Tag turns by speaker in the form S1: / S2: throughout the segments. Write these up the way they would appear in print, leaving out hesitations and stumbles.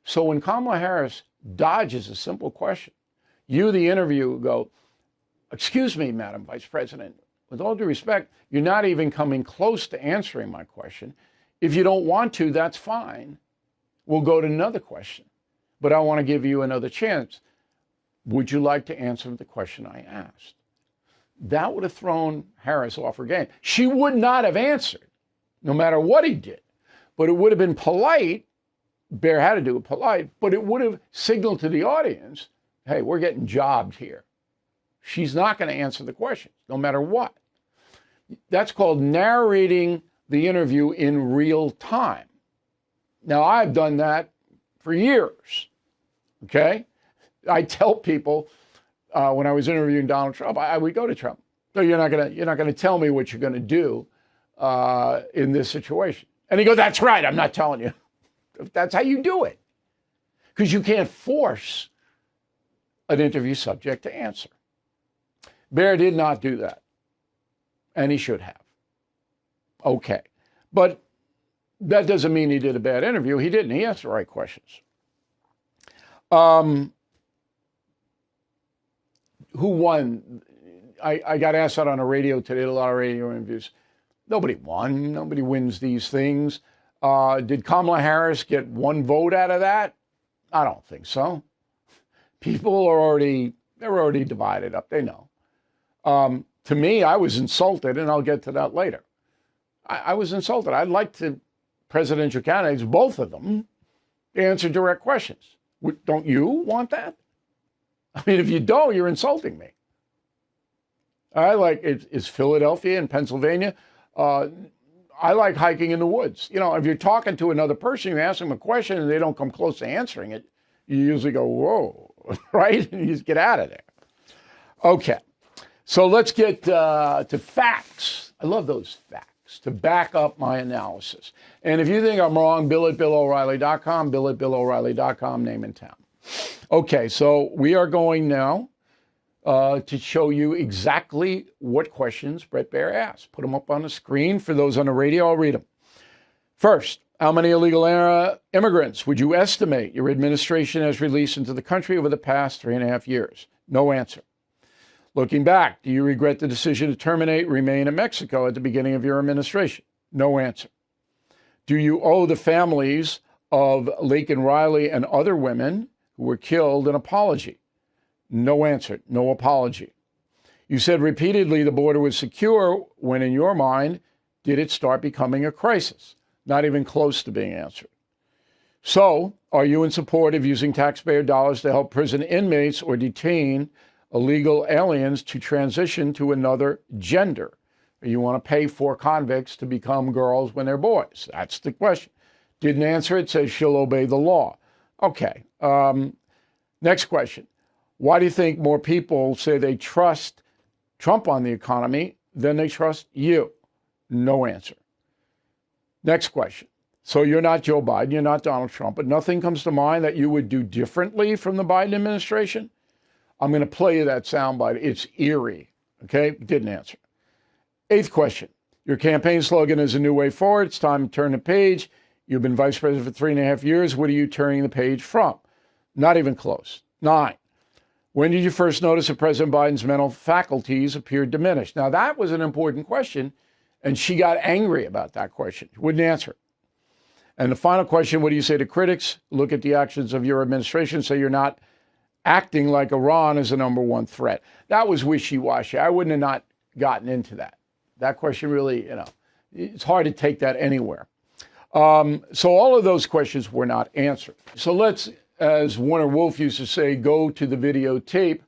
S1: So when Kamala Harris dodges a simple question, you, the interviewer, go, excuse me, Madam Vice President, with all due respect, you're not even coming close to answering my question. If you don't want to, that's fine. We'll go to another question. But I want to give you another chance. Would you like to answer the question I asked? That would have thrown Harris off her game. She would not have answered, no matter what he did. But it would have been polite. Bear had to do it polite, but it would have signaled to the audience, hey, we're getting jobbed here. She's not going to answer the questions, no matter what. That's called narrating the interview in real time. Now, I've done that for years, okay? I tell people when I was interviewing Donald Trump, I would go to Trump. So you're not gonna tell me what you're gonna do in this situation. And he goes, that's right, I'm not telling you. That's how you do it. Because you can't force an interview subject to answer. Bear did not do that. And he should have. Okay. But that doesn't mean he did a bad interview. He didn't. He asked the right questions. Who won? I got asked that on the radio today, a lot of radio interviews. Nobody won. Nobody wins these things. Did Kamala Harris get one vote out of that? I don't think so. People are already divided up. They know. To me, I was insulted, and I'll get to that later. I was insulted. I'd like to presidential candidates, both of them, to answer direct questions. Don't you want that? I mean, if you don't, you're insulting me. I like, is Philadelphia and Pennsylvania. I like hiking in the woods. You know, if you're talking to another person, you ask them a question and they don't come close to answering it, you usually go, whoa, right? And you just get out of there. Okay, so let's get to facts. I love those facts to back up my analysis. And if you think I'm wrong, Bill at BillO'Reilly.com, Bill at BillO'Reilly.com, name and town. Okay, so we are going now to show you exactly what questions Bret Baier asked. Put them up on the screen. For those on the radio, I'll read them. First, how many illegal immigrants would you estimate your administration has released into the country over the past 3.5 years? No answer. Looking back, do you regret the decision to terminate remain in Mexico at the beginning of your administration? No answer. Do you owe the families of Laken Riley and other women who were killed an apology? No answer, no apology. You said repeatedly the border was secure when, in your mind, did it start becoming a crisis? Not even close to being answered. So, are you in support of using taxpayer dollars to help prison inmates or detain illegal aliens to transition to another gender? Or you want to pay for convicts to become girls when they're boys? That's the question. Didn't answer it, says she'll obey the law. Okay. Next question. Why do you think more people say they trust Trump on the economy than they trust you? No answer. Next question. So you're not Joe Biden, you're not Donald Trump, but nothing comes to mind that you would do differently from the Biden administration? I'm going to play you that soundbite. It's eerie. Okay? Didn't answer. 8th question. Your campaign slogan is a new way forward. It's time to turn the page. You've been vice president for 3.5 years. What are you turning the page from? Not even close. 9. When did you first notice that President Biden's mental faculties appeared diminished? Now, that was an important question, and she got angry about that question. She wouldn't answer it. And the final question, what do you say to critics? Look at the actions of your administration, say you're not acting like Iran is the #1 threat. That was wishy-washy. I wouldn't have not gotten into that. That question really, it's hard to take that anywhere. So all of those questions were not answered. So let's, as Warner Wolf used to say, go to the videotape.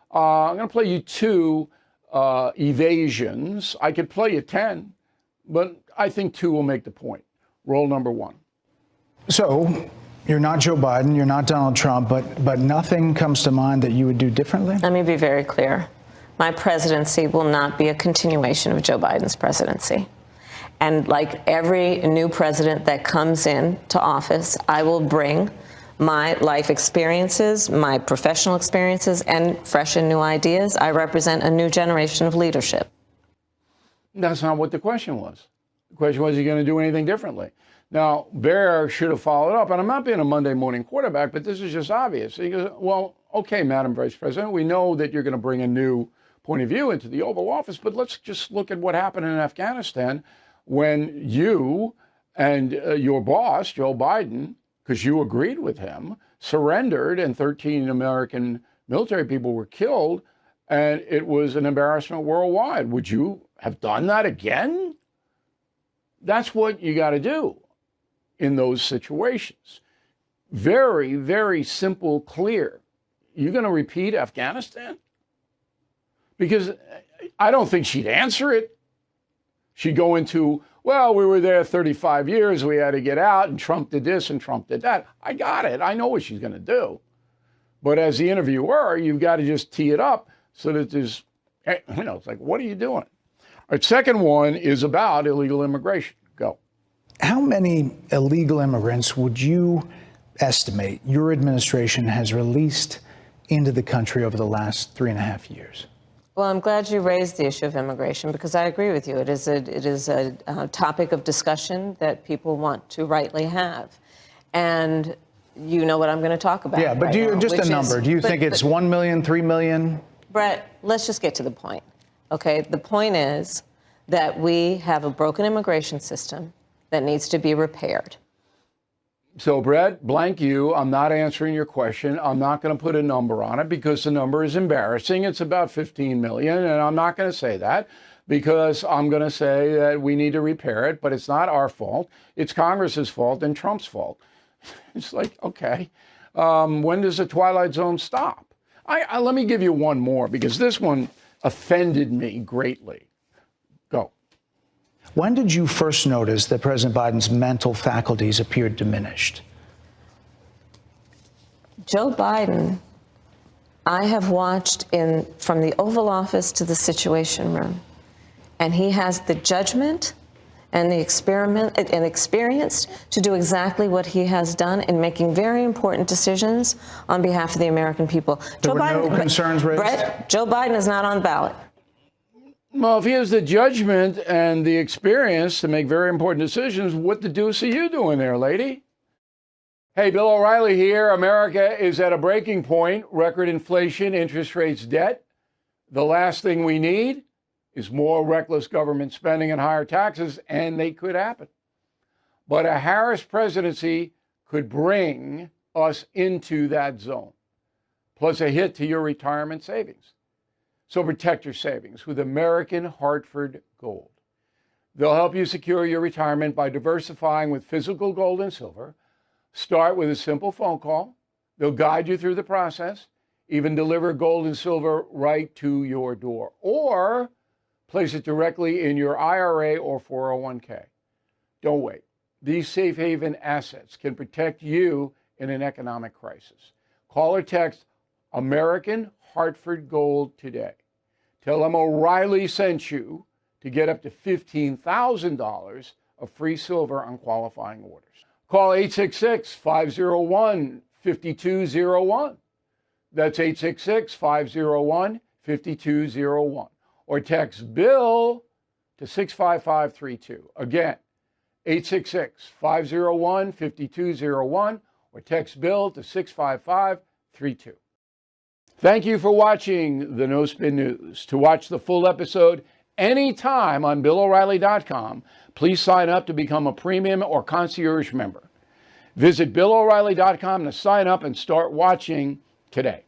S1: I'm going to play you 2 evasions. I could play you 10, but I think 2 will make the point. Roll number 1.
S2: So you're not Joe Biden, you're not Donald Trump, but nothing comes to mind that you would do differently?
S3: Let me be very clear. My presidency will not be a continuation of Joe Biden's presidency. And like every new president that comes in to office, I will bring my life experiences, my professional experiences, and fresh and new ideas. I represent a new generation of leadership.
S1: That's not what the question was. The question was, are you going to do anything differently? Now, Bear should have followed up, and I'm not being a Monday morning quarterback, but this is just obvious. He goes, well, okay, Madam Vice President, we know that you're going to bring a new point of view into the Oval Office, but let's just look at what happened in Afghanistan when you and your boss, Joe Biden, because you agreed with him, surrendered and 13 American military people were killed, and it was an embarrassment worldwide. Would you have done that again? That's what you got to do in those situations. Very, very simple, clear. You're going to repeat Afghanistan? Because I don't think she'd answer it. She'd go into, well, we were there 35 years, we had to get out, and Trump did this and Trump did that. I got it. I know what she's going to do. But as the interviewer, you've got to just tee it up so that there's, it's like, what are you doing? All right, second one is about illegal immigration. Go.
S2: How many illegal immigrants would you estimate your administration has released into the country over the last 3.5 years?
S3: Well, I'm glad you raised the issue of immigration because I agree with you. It is a topic of discussion that people want to rightly have. And you know what I'm going to talk about.
S2: Yeah, but
S3: right
S2: do you,
S3: now,
S2: just a number, do you think it's 1 million, 3 million?
S3: Brett, let's just get to the point. Okay, the point is that we have a broken immigration system that needs to be repaired.
S1: So, Brett, blank you, I'm not answering your question. I'm not going to put a number on it because the number is embarrassing. It's about 15 million, and I'm not going to say that because I'm going to say that we need to repair it, but it's not our fault. It's Congress's fault and Trump's fault. It's like, okay, when does the Twilight Zone stop? Let me give you one more because this one offended me greatly. Go.
S2: When did you first notice that President Biden's mental faculties appeared diminished?
S3: Joe Biden, I have watched from the Oval Office to the Situation Room, and he has the judgment and the experience to do exactly what he has done in making very important decisions on behalf of the American people.
S2: There were no concerns raised?
S3: Brett, Joe Biden is not on the ballot.
S1: Well, if he has the judgment and the experience to make very important decisions, what the deuce are you doing there, lady? Hey, Bill O'Reilly here. America is at a breaking point. Record inflation, interest rates, debt. The last thing we need is more reckless government spending and higher taxes, and they could happen. But a Harris presidency could bring us into that zone, plus a hit to your retirement savings. So protect your savings with American Hartford Gold. They'll help you secure your retirement by diversifying with physical gold and silver. Start with a simple phone call. They'll guide you through the process, even deliver gold and silver right to your door, or place it directly in your IRA or 401k. Don't wait. These safe haven assets can protect you in an economic crisis. Call or text American Hartford Gold today. Tell them O'Reilly sent you to get up to $15,000 of free silver on qualifying orders. Call 866-501-5201. That's 866-501-5201. Or text Bill to 65532. Again, 866-501-5201 or text Bill to 65532. Thank you for watching the No Spin News. To watch the full episode anytime on BillO'Reilly.com, please sign up to become a premium or concierge member. Visit BillO'Reilly.com to sign up and start watching today.